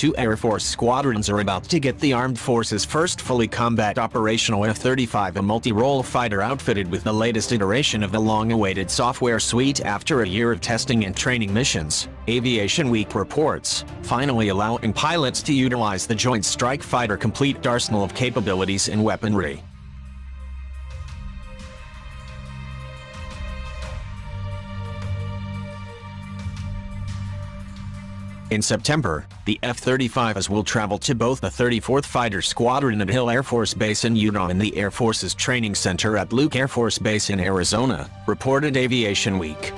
2 Air Force squadrons are about to get the Armed Forces' first fully combat operational F-35, a multi-role fighter outfitted with the latest iteration of the long-awaited software suite after a year of testing and training missions. Aviation Week reports, finally allowing pilots to utilize the Joint Strike Fighter complete arsenal of capabilities and weaponry. In September, the F-35s will travel to both the 34th Fighter Squadron at Hill Air Force Base in Utah and the Air Force's Training Center at Luke Air Force Base in Arizona, reported Aviation Week.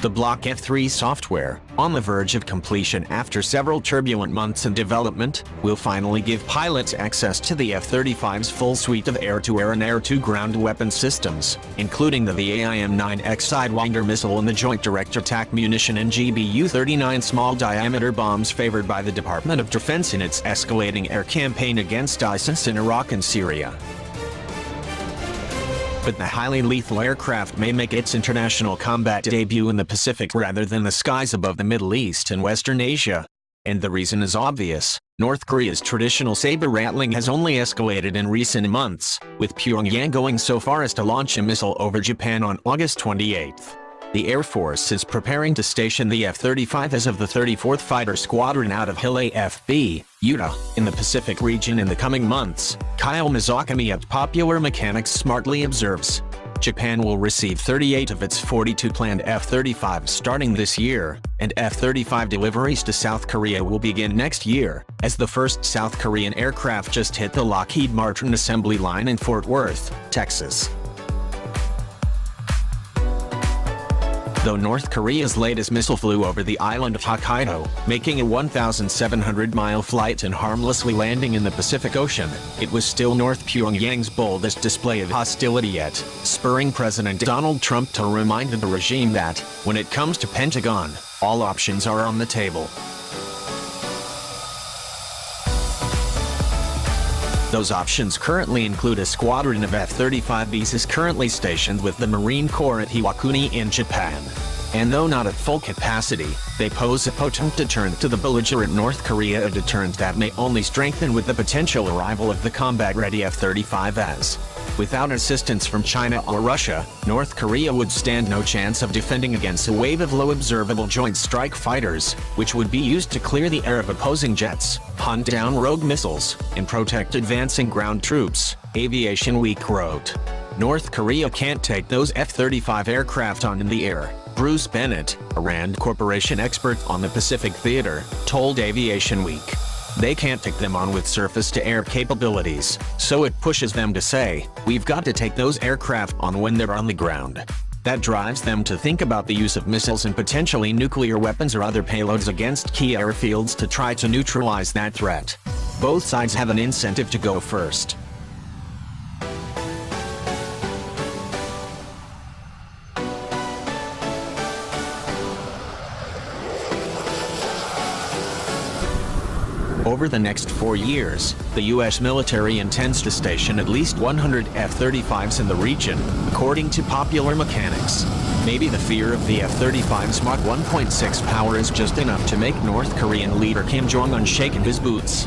The Block F-3 software, on the verge of completion after several turbulent months in development, will finally give pilots access to the F-35's full suite of air-to-air and air-to-ground weapon systems, including the AIM-9X Sidewinder missile and the Joint Direct Attack Munition and GBU-39 small-diameter bombs favored by the Department of Defense in its escalating air campaign against ISIS in Iraq and Syria. But the highly lethal aircraft may make its international combat debut in the Pacific rather than the skies above the Middle East and Western Asia. And the reason is obvious. North Korea's traditional saber rattling has only escalated in recent months, with Pyongyang going so far as to launch a missile over Japan on August 28. The Air Force is preparing to station the F-35 as of the 34th Fighter Squadron out of Hill AFB, Utah, in the Pacific region in the coming months. Kyle Mizukami at Popular Mechanics smartly observes, Japan will receive 38 of its 42 planned F-35s starting this year, and F-35 deliveries to South Korea will begin next year, as the first South Korean aircraft just hit the Lockheed Martin assembly line in Fort Worth, Texas. Though North Korea's latest missile flew over the island of Hokkaido, making a 1,700-mile flight and harmlessly landing in the Pacific Ocean, it was still North Pyongyang's boldest display of hostility yet, spurring President Donald Trump to remind the regime that, when it comes to Pentagon, all options are on the table. Those options currently include a squadron of F-35Bs currently stationed with the Marine Corps at Iwakuni in Japan. And though not at full capacity, they pose a potent deterrent to the belligerent North Korea, a deterrent that may only strengthen with the potential arrival of the combat-ready F-35s. Without assistance from China or Russia, North Korea would stand no chance of defending against a wave of low-observable Joint Strike Fighters, which would be used to clear the air of opposing jets, hunt down rogue missiles, and protect advancing ground troops, Aviation Week wrote. North Korea can't take those F-35 aircraft on in the air, Bruce Bennett, a Rand Corporation expert on the Pacific Theater, told Aviation Week. They can't take them on with surface-to-air capabilities, so it pushes them to say, we've got to take those aircraft on when they're on the ground. That drives them to think about the use of missiles and potentially nuclear weapons or other payloads against key airfields to try to neutralize that threat. Both sides have an incentive to go first. Over the next 4 years, the U.S. military intends to station at least 100 F-35s in the region, according to Popular Mechanics. Maybe the fear of the F-35's Mach 1.6 power is just enough to make North Korean leader Kim Jong-un shake in his boots.